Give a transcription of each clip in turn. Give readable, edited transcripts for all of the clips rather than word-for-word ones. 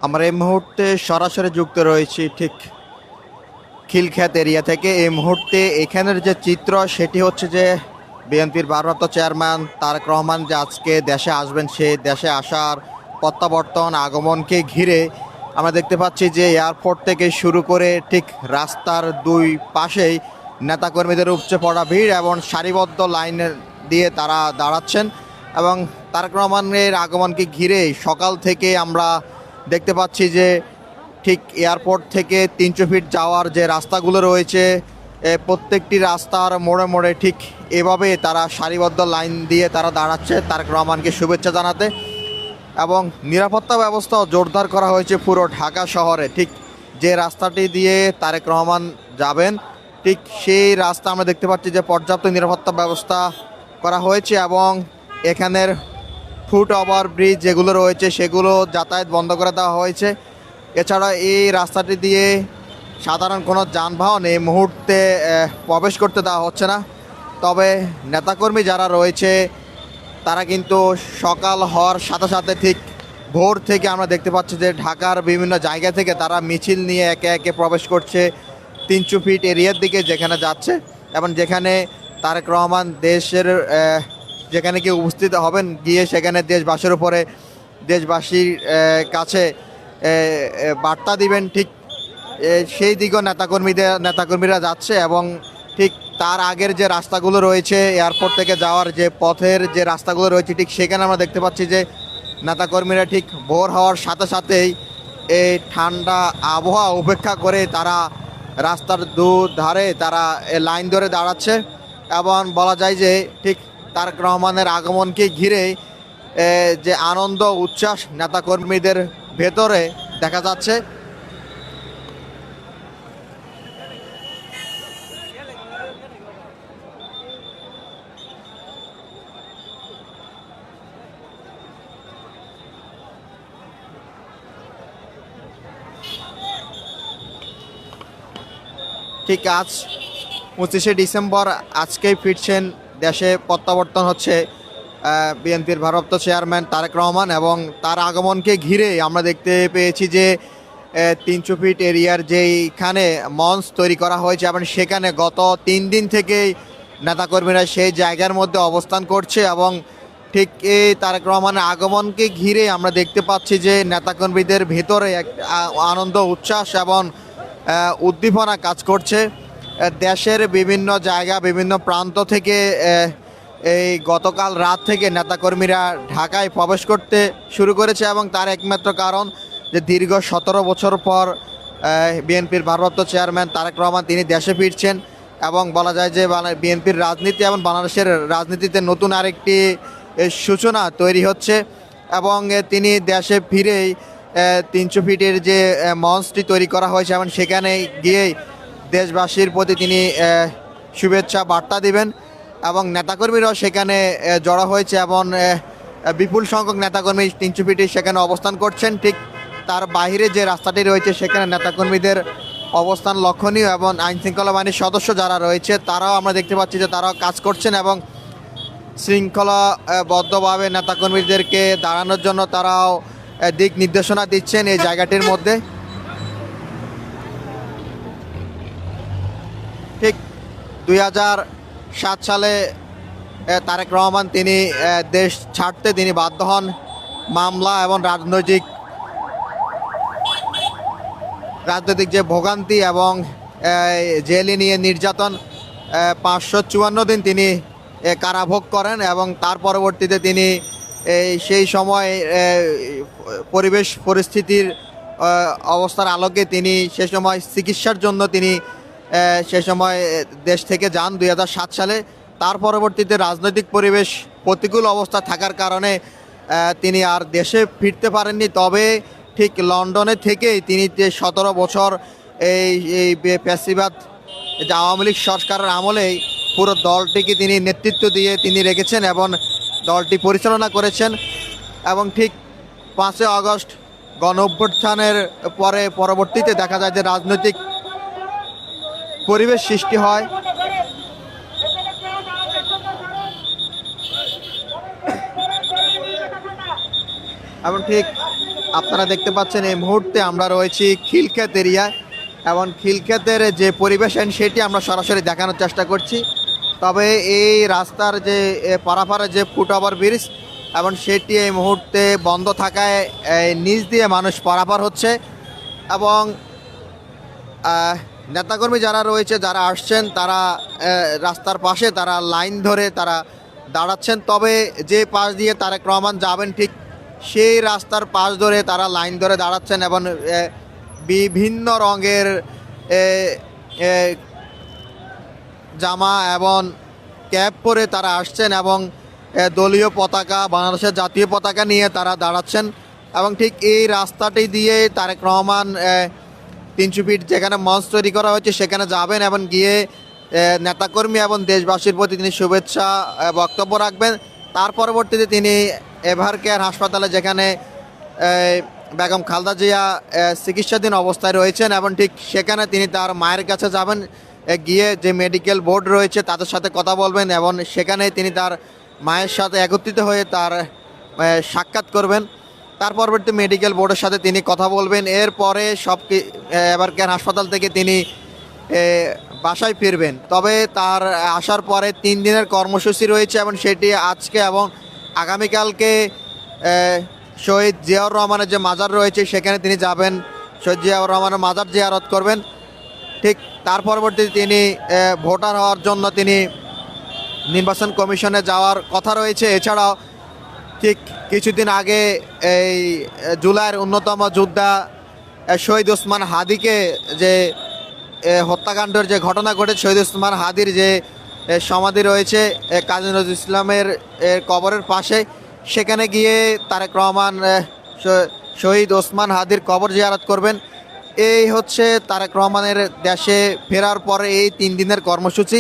আমরা এই মুহূর্তে সরাসরি যুক্ত রয়েছি ঠিক খিলক্ষেত এরিয়া থেকে। এই মুহূর্তে এখানের যে চিত্র সেটি হচ্ছে যে বিএনপির ভারপ্রাপ্ত চেয়ারম্যান তারেক রহমান যে আজকে দেশে আসবেন, সেই দেশে আসার প্রত্যাবর্তন আগমনকে ঘিরে আমরা দেখতে পাচ্ছি যে এয়ারপোর্ট থেকে শুরু করে ঠিক রাস্তার দুই পাশেই নেতাকর্মীদের উপচে পড়া ভিড় এবং সারিবদ্ধ লাইন দিয়ে তারা দাঁড়াচ্ছেন। এবং তারেক রহমানের আগমনকে ঘিরে সকাল থেকে আমরা দেখতে পাচ্ছি যে ঠিক এয়ারপোর্ট থেকে 300 ফিট যাওয়ার যে রাস্তাগুলো রয়েছে, প্রত্যেকটি রাস্তার মোড়ে মোড়ে ঠিক এভাবে তারা সারিবদ্ধ লাইন দিয়ে তারা দাঁড়াচ্ছে তারেক রহমানকে শুভেচ্ছা জানাতে। এবং নিরাপত্তা ব্যবস্থাও জোরদার করা হয়েছে পুরো ঢাকা শহরে। ঠিক যে রাস্তাটি দিয়ে তারেক রহমান যাবেন ঠিক সেই রাস্তা আমরা দেখতে পাচ্ছি যে পর্যাপ্ত নিরাপত্তা ব্যবস্থা করা হয়েছে এবং এখানের ফুট ওভার ব্রিজ যেগুলো রয়েছে সেগুলো যাতায়াত বন্ধ করে দেওয়া হয়েছে। এছাড়া এই রাস্তাটি দিয়ে সাধারণ কোনো যানবাহন এই মুহূর্তে প্রবেশ করতে দেওয়া হচ্ছে না। তবে নেতাকর্মী যারা রয়েছে তারা কিন্তু সকাল হওয়ার সাথে সাথে ঠিক ভোর থেকে আমরা দেখতে পাচ্ছি যে ঢাকার বিভিন্ন জায়গা থেকে তারা মিছিল নিয়ে একে একে প্রবেশ করছে 300 ফিট এরিয়ার দিকে যেখানে যাচ্ছে এবং যেখানে তারেক রহমান দেশের যেখানে গিয়ে উপস্থিত হবেন, গিয়ে সেখানে দেশবাসীর উপরে দেশবাসীর কাছে বার্তা দিবেন। ঠিক সেই দিকেও নেতাকর্মীরা যাচ্ছে এবং ঠিক তার আগের যে রাস্তাগুলো রয়েছে এয়ারপোর্ট থেকে যাওয়ার যে পথের যে রাস্তাগুলো রয়েছে ঠিক সেখানে আমরা দেখতে পাচ্ছি যে নেতাকর্মীরা ঠিক ভোর হওয়ার সাথে সাথেই এই ঠান্ডা আবহাওয়া উপেক্ষা করে তারা রাস্তার দুধারে তারা লাইন ধরে দাঁড়াচ্ছে। এবং বলা যায় যে ঠিক তারেক রহমানের আগমনকে ঘিরে যে আনন্দ উচ্ছ্বাস নেতাকর্মীদের ভেতরে দেখা যাচ্ছে। ঠিক আজ 25শে ডিসেম্বর আজকেই ফিরছেন দেশে, প্রত্যাবর্তন হচ্ছে বিএনপির ভারপ্রাপ্ত চেয়ারম্যান তারেক রহমান এবং তার আগমনকে ঘিরে আমরা দেখতে পেয়েছি যে 300 ফিট এরিয়ার যেইখানে মঞ্চ তৈরি করা হয়েছে এবং সেখানে গত 3 দিন থেকেই নেতাকর্মীরা সেই জায়গার মধ্যে অবস্থান করছে। এবং ঠিক এই তারেক রহমানের আগমনকে ঘিরে আমরা দেখতে পাচ্ছি যে নেতাকর্মীদের ভেতরে এক আনন্দ উচ্ছ্বাস এবং উদ্দীপনা কাজ করছে। দেশের বিভিন্ন জায়গা বিভিন্ন প্রান্ত থেকে এই গতকাল রাত থেকে নেতাকর্মীরা ঢাকায় প্রবেশ করতে শুরু করেছে এবং তার একমাত্র কারণ যে দীর্ঘ 17 বছর পর বিএনপির ভারপ্রাপ্ত চেয়ারম্যান তারেক রহমান তিনি দেশে ফিরছেন এবং বলা যায় যে বিএনপির রাজনীতি এবং বাংলাদেশের রাজনীতিতে নতুন আরেকটি সূচনা তৈরি হচ্ছে। এবং তিনি দেশে ফিরেই 300 ফিটের যে মঞ্চটি তৈরি করা হয়েছে এবং সেখানে গিয়েই দেশবাসীর প্রতি তিনি শুভেচ্ছা বার্তা দিবেন এবং নেতাকর্মীরাও সেখানে জড়ো হয়েছে এবং বিপুল সংখ্যক নেতাকর্মী 300 ফিটে সেখানে অবস্থান করছেন। ঠিক তার বাইরে যে রাস্তাটি রয়েছে সেখানে নেতাকর্মীদের অবস্থান লক্ষণীয় এবং আইনশৃঙ্খলা বাহিনীর সদস্য যারা রয়েছে তারাও আমরা দেখতে পাচ্ছি যে তারাও কাজ করছেন এবং শৃঙ্খলাবদ্ধভাবে নেতাকর্মীদেরকে দাঁড়ানোর জন্য তারাও দিক নির্দেশনা দিচ্ছেন এই জায়গাটির মধ্যে। ঠিক 2007 সালে তারেক রহমান তিনি দেশ ছাড়তে তিনি বাধ্য হন মামলা এবং রাজনৈতিক যে ভোগান্তি এবং জেলে নিয়ে নির্যাতন 554 দিন তিনি কারাভোগ করেন এবং তার পরবর্তীতে তিনি সেই সময় পরিবেশ পরিস্থিতির অবস্থার আলোকে তিনি সে সময় চিকিৎসার জন্য তিনি সে সময় দেশ থেকে যান 2007 সালে। তার পরবর্তীতে রাজনৈতিক পরিবেশ প্রতিকূল অবস্থা থাকার কারণে তিনি আর দেশে ফিরতে পারেননি। তবে ঠিক লন্ডনে থেকেই তিনি 17 বছর এই ফ্যাসিবাদ আওয়ামী লীগ সরকারের আমলেই পুরো দলটিকে তিনি নেতৃত্ব দিয়ে তিনি রেখেছেন এবং দলটি পরিচালনা করেছেন। এবং ঠিক 5 আগস্ট গণ অভ্যুত্থানের পরবর্তীতে দেখা যায় যে রাজনৈতিক পরিবেশ সৃষ্টি হয় এবং ঠিক আপনারা দেখতে পাচ্ছেন এই মুহূর্তে আমরা রয়েছি খিলক্ষেত এরিয়ায় এবং খিলক্ষেতের যে পরিবেশন সেটি আমরা সরাসরি দেখানোর চেষ্টা করছি। তবে এই রাস্তার যে পারাপারের যে ফুটওভার ব্রিজ এবং সেটি এই মুহূর্তে বন্ধ থাকায় নিচ দিয়ে মানুষ পারাপার হচ্ছে এবং নেতাকর্মী যারা রয়েছে যারা আসছেন তারা রাস্তার পাশে তারা লাইন ধরে তারা দাঁড়াচ্ছেন। তবে যে পাশ দিয়ে তারেক রহমান যাবেন ঠিক সেই রাস্তার পাশ ধরে তারা লাইন ধরে দাঁড়াচ্ছেন এবং বিভিন্ন রঙের জামা এবং ক্যাপ পরে তারা আসছেন এবং দলীয় পতাকা বাংলাদেশের জাতীয় পতাকা নিয়ে তারা দাঁড়াচ্ছেন এবং ঠিক এই রাস্তাটি দিয়ে তারেক রহমান 300 ফিট যেখানে মঞ্চ তৈরি করা হয়েছে সেখানে যাবেন এবং গিয়ে নেতাকর্মী এবং দেশবাসীর প্রতি তিনি শুভেচ্ছা বক্তব্য রাখবেন। তার পরবর্তীতে তিনি এভার কেয়ার হাসপাতালে যেখানে বেগম খালেদা জিয়া চিকিৎসাধীন অবস্থায় রয়েছেন এবং ঠিক সেখানে তিনি তার মায়ের কাছে যাবেন, গিয়ে যে মেডিকেল বোর্ড রয়েছে তাদের সাথে কথা বলবেন এবং সেখানে তিনি তার মায়ের সাথে একত্রিত হয়ে তার সাক্ষাৎ করবেন। তার পরবর্তী মেডিকেল বোর্ডের সাথে তিনি কথা বলবেন। এরপরে এভার কেয়ার হাসপাতাল থেকে তিনি বাসায় ফিরবেন। তবে তার আসার পরে 3 দিনের কর্মসূচি রয়েছে এবং সেটি আজকে এবং আগামীকালকে শহীদ জিয়াউর রহমানের যে মাজার রয়েছে সেখানে তিনি যাবেন, শহীদ জিয়াউর রহমানের মাজার জিয়ারত করবেন। ঠিক তার পরবর্তীতে তিনি ভোটার হওয়ার জন্য তিনি নির্বাচন কমিশনে যাওয়ার কথা রয়েছে। এছাড়াও ঠিক কিছুদিন আগে এই জুলাইয়ের অন্যতম যোদ্ধা শহীদ ওসমান হাদিকে যে হত্যাকাণ্ডের যে ঘটনা ঘটেছে, শহীদ ওসমান হাদির যে সমাধি রয়েছে কাজী নজরুল ইসলামের কবরের পাশে, সেখানে গিয়ে তারেক রহমান শহীদ ওসমান হাদির কবর জিয়ারত করবেন। এই হচ্ছে তারেক রহমানের দেশে ফেরার পরে এই 3 দিনের কর্মসূচি।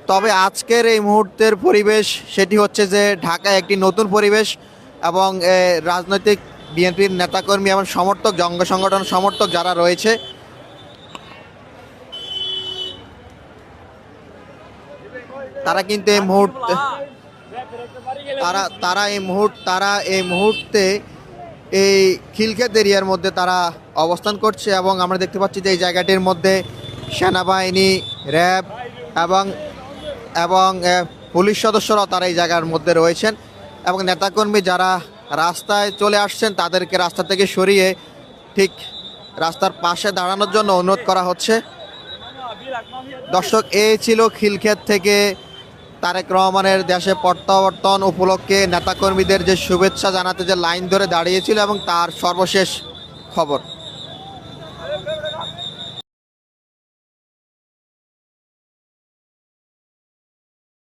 তবে আজকের এই মুহূর্তের পরিবেশ সেটি হচ্ছে যে ঢাকায় একটি নতুন পরিবেশ এবং রাজনৈতিক বিএনপির নেতাকর্মী এবং সমর্থক, জঙ্গ সংগঠন সমর্থক যারা রয়েছে তারা কিন্তু এই মুহূর্তে তারা এই মুহূর্তে এই খিলক্ষেত এরিয়ার মধ্যে তারা অবস্থান করছে এবং আমরা দেখতে পাচ্ছি যে এই জায়গাটির মধ্যে সেনাবাহিনী, র্যাব এবং পুলিশ সদস্যরাও তারা এই জায়গার মধ্যে রয়েছেন এবং নেতাকর্মী যারা রাস্তায় চলে আসছেন তাদেরকে রাস্তা থেকে সরিয়ে ঠিক রাস্তার পাশে দাঁড়ানোর জন্য অনুরোধ করা হচ্ছে। দর্শক, এই ছিল খিলক্ষেত থেকে তারেক রহমানের দেশে প্রত্যাবর্তন উপলক্ষে নেতাকর্মীদের যে শুভেচ্ছা জানাতে যে লাইন ধরে দাঁড়িয়েছিল এবং তার সর্বশেষ খবর।